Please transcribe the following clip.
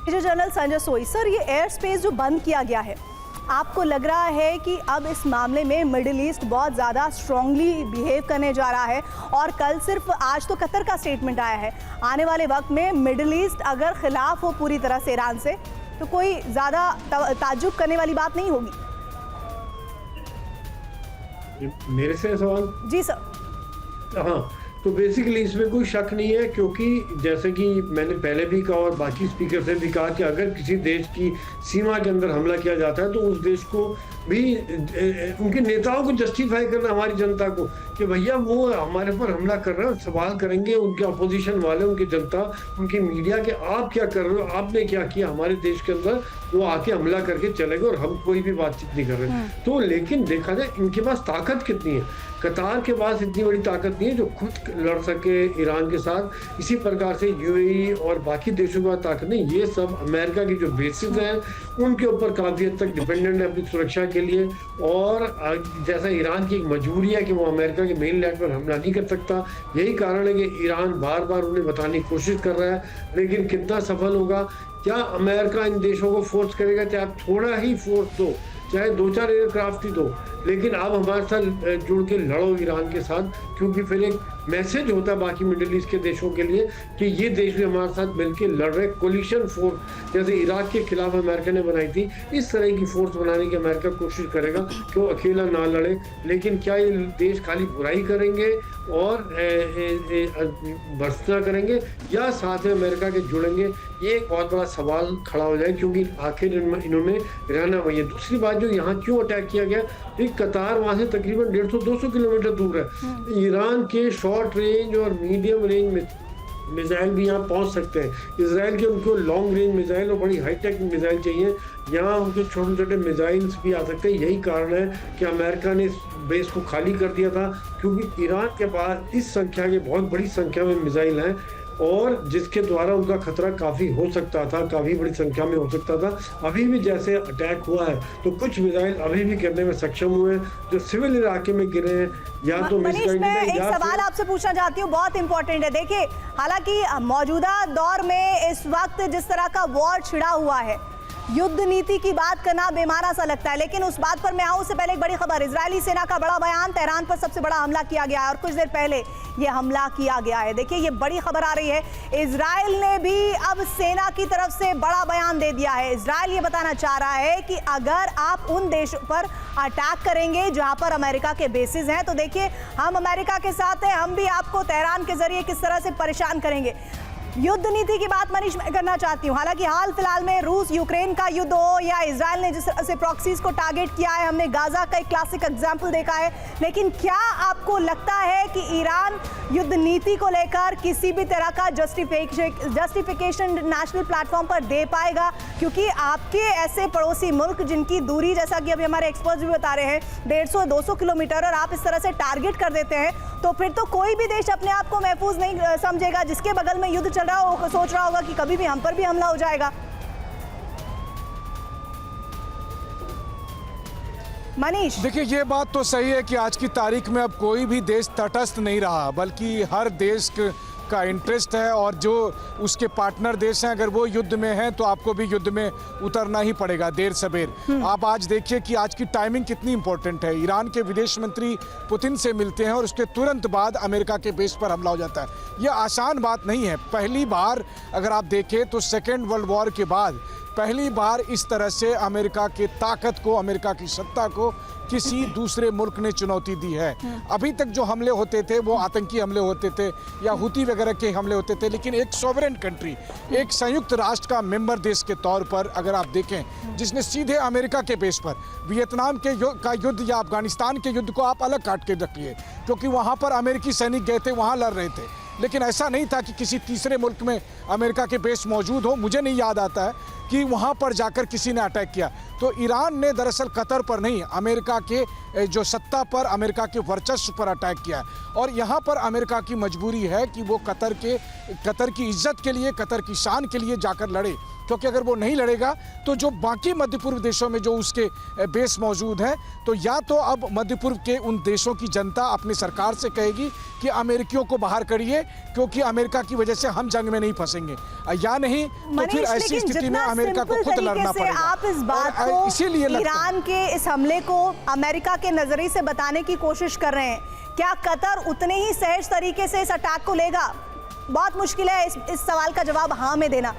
Major general Sanjay सोई sir, ये air space जो बंद किया गया है, आपको लग रहा है कि अब इस मामले में मिडिल ईस्ट बहुत ज़्यादा स्ट्रांगली बिहेव करने जा रहा है? और कल सिर्फ आज तो कतर का स्टेटमेंट आया है, आने वाले वक्त में मिडिल ईस्ट अगर खिलाफ हो पूरी तरह से ईरान से तो कोई ज़्यादा ताज्जुब करने वाली बात नहीं होगी। मेरे से सवाल? जी सर। हाँ, तो बेसिकली इसमें कोई शक नहीं है, क्योंकि जैसे कि मैंने पहले भी कहा और बाकी स्पीकर से भी कहा कि अगर किसी देश की सीमा के अंदर हमला किया जाता है तो उस देश को भी उनके नेताओं को जस्टिफाई करना, हमारी जनता को, कि भैया वो हमारे पर हमला कर रहे हैं, सवाल करेंगे उनके अपोजिशन वाले, उनकी जनता, उनकी मीडिया के आप क्या कर रहे हो, आपने क्या किया हमारे देश के अंदर, वो आके हमला करके चले गए और हम कोई भी बातचीत नहीं कर रहे। तो लेकिन देखा जाए इनके पास ताकत कितनी है, कतार के पास इतनी बड़ी ताकत नहीं है जो खुद लड़ सके ईरान के साथ। इसी प्रकार से यूएई और बाकी देशों के पास ताकत नहीं, ये सब अमेरिका की जो बेसिस हैं उनके ऊपर काफ़ी हद तक डिपेंडेंट है अपनी सुरक्षा के लिए। और जैसा ईरान की एक मजबूरी है कि वो अमेरिका के मेन लैंड पर हमला नहीं कर सकता, यही कारण है कि ईरान बार बार उन्हें बताने की कोशिश कर रहा है, लेकिन कितना सफल होगा? क्या अमेरिका इन देशों को फोर्स करेगा? चाहे आप थोड़ा ही फोर्स दो, चाहे 2-4 एयरक्राफ्ट ही दो, लेकिन आप हमारे साथ जुड़ के लड़ो ईरान के साथ, क्योंकि फिर एक मैसेज होता है बाकी मिडिल ईस्ट के देशों के लिए कि ये देश भी हमारे साथ मिलकर लड़ रहे। कोलिशन फोर्स जैसे इराक के खिलाफ अमेरिका ने बनाई थी, इस तरह की फोर्स बनाने की अमेरिका कोशिश करेगा कि वो अकेला ना लड़े। लेकिन क्या ये देश खाली बुराई करेंगे और भर्त्सना करेंगे या साथ में अमेरिका के जुड़ेंगे? ये एक बहुत बड़ा सवाल खड़ा हो जाए, क्योंकि आखिर इन्होंने रहना वही है। दूसरी बात, जो यहाँ क्यों अटैक किया गया, कतार वहाँ से तकरीबन 150-200 किलोमीटर दूर है। ईरान के शॉर्ट रेंज और मीडियम रेंज में मिसाइल भी यहाँ पहुँच सकते हैं। इसराइल के उनको लॉन्ग रेंज मिसाइल और बड़ी हाईटेक मिसाइल चाहिए, यहाँ उनके छोटे छोटे मिसाइल्स भी आ सकते हैं। यही कारण है कि अमेरिका ने इस बेस को खाली कर दिया था, क्योंकि ईरान के पास इस संख्या के बहुत बड़ी संख्या में मिसाइल हैं और जिसके द्वारा उनका खतरा काफ़ी हो सकता था, काफ़ी बड़ी संख्या में हो सकता था। अभी भी जैसे अटैक हुआ है तो कुछ मिसाइल अभी भी गिरने में सक्षम हुए हैं, जो सिविल इलाके में गिरे हैं या तो मनीष, मैं एक सवाल आपसे पूछना चाहती हूँ, बहुत इंपॉर्टेंट है। देखिए, हालांकि मौजूदा दौर में इस वक्त जिस तरह का वॉर छिड़ा हुआ है, युद्ध नीति की बात करना बेमाना सा लगता है, लेकिन उस बात पर मैं आऊं उससे पहले एक बड़ी खबर, इजरायली सेना का बड़ा बयान, तेहरान पर सबसे बड़ा हमला किया गया है और कुछ देर पहले ये हमला किया गया है। देखिए, ये बड़ी खबर आ रही है, इजराइल ने भी अब सेना की तरफ से बड़ा बयान दे दिया है। इजराइल ये बताना चाह रहा है कि अगर आप उन देशों पर अटैक करेंगे जहां पर अमेरिका के बेसिस हैं, तो देखिए हम अमेरिका के साथ हैं, हम भी आपको तेहरान के जरिए किस तरह से परेशान करेंगे। युद्ध नीति की बात मनीष मैं करना चाहती हूँ। हालांकि हाल फिलहाल में रूस यूक्रेन का युद्ध हो या इजराइल ने जिस तरह से प्रॉक्सीज को टारगेट किया है, हमने गाजा का एक क्लासिक एग्जांपल देखा है, लेकिन क्या आपको लगता है कि ईरान युद्ध नीति को लेकर किसी भी तरह का जस्टिफिकेशन नेशनल प्लेटफॉर्म पर दे पाएगा? क्योंकि आपके ऐसे पड़ोसी मुल्क जिनकी दूरी, जैसा कि अभी हमारे एक्सपर्ट्स भी बता रहे हैं, 150-200 किलोमीटर, और आप इस तरह से टारगेट कर देते हैं, तो फिर तो कोई भी देश अपने आप को महफूज नहीं समझेगा। जिसके बगल में युद्ध चल रहा हो सोच रहा होगा कि कभी भी हम पर भी हमला हो जाएगा। मनीष, देखिए, ये बात तो सही है कि आज की तारीख में अब कोई भी देश तटस्थ नहीं रहा, बल्कि हर देश का इंटरेस्ट है, और जो उसके पार्टनर देश हैं अगर वो युद्ध में हैं तो आपको भी युद्ध में उतरना ही पड़ेगा देर सबेर। आप आज देखिए कि आज की टाइमिंग कितनी इंपॉर्टेंट है। ईरान के विदेश मंत्री पुतिन से मिलते हैं और उसके तुरंत बाद अमेरिका के बेस पर हमला हो जाता है। यह आसान बात नहीं है। पहली बार अगर आप देखें तो सेकेंड वर्ल्ड वॉर के बाद पहली बार इस तरह से अमेरिका की ताकत को, अमेरिका की सत्ता को किसी दूसरे मुल्क ने चुनौती दी है। अभी तक जो हमले होते थे वो आतंकी हमले होते थे या हुती वगैरह के हमले होते थे, लेकिन एक सॉवरेन कंट्री, एक संयुक्त राष्ट्र का मेंबर देश के तौर पर अगर आप देखें, जिसने सीधे अमेरिका के बेस पर वियतनाम का युद्ध या अफगानिस्तान के युद्ध को आप अलग काट के रखिए, क्योंकि वहाँ पर अमेरिकी सैनिक गए थे, वहाँ लड़ रहे थे, लेकिन ऐसा नहीं था कि किसी तीसरे मुल्क में अमेरिका के बेस मौजूद हो। मुझे नहीं याद आता है कि वहाँ पर जाकर किसी ने अटैक किया। तो ईरान ने दरअसल कतर पर नहीं, अमेरिका के जो सत्ता पर, अमेरिका के वर्चस्व पर अटैक किया है। और यहाँ पर अमेरिका की मजबूरी है कि वो कतर की इज्जत के लिए, कतर की शान के लिए जाकर लड़े। क्योंकि अगर वो नहीं लड़ेगा तो जो बाकी मध्य पूर्व देशों में जो उसके बेस मौजूद हैं, तो या तो अब मध्य पूर्व के उन देशों की जनता अपनी सरकार से कहेगी कि अमेरिकियों को बाहर करिए क्योंकि अमेरिका की वजह से हम जंग में नहीं फंसेंगे, या नहीं तो फिर ऐसी स्थिति में अमेरिका को खुद लड़ना पड़ेगा। आप इस बात को इसीलिए ईरान के इस हमले को अमेरिका के नजरिए से बताने की कोशिश कर रहे हैं। क्या कतर उतने ही सहज तरीके से इस अटैक को लेगा? बहुत मुश्किल है इस सवाल का जवाब हाँ में देना।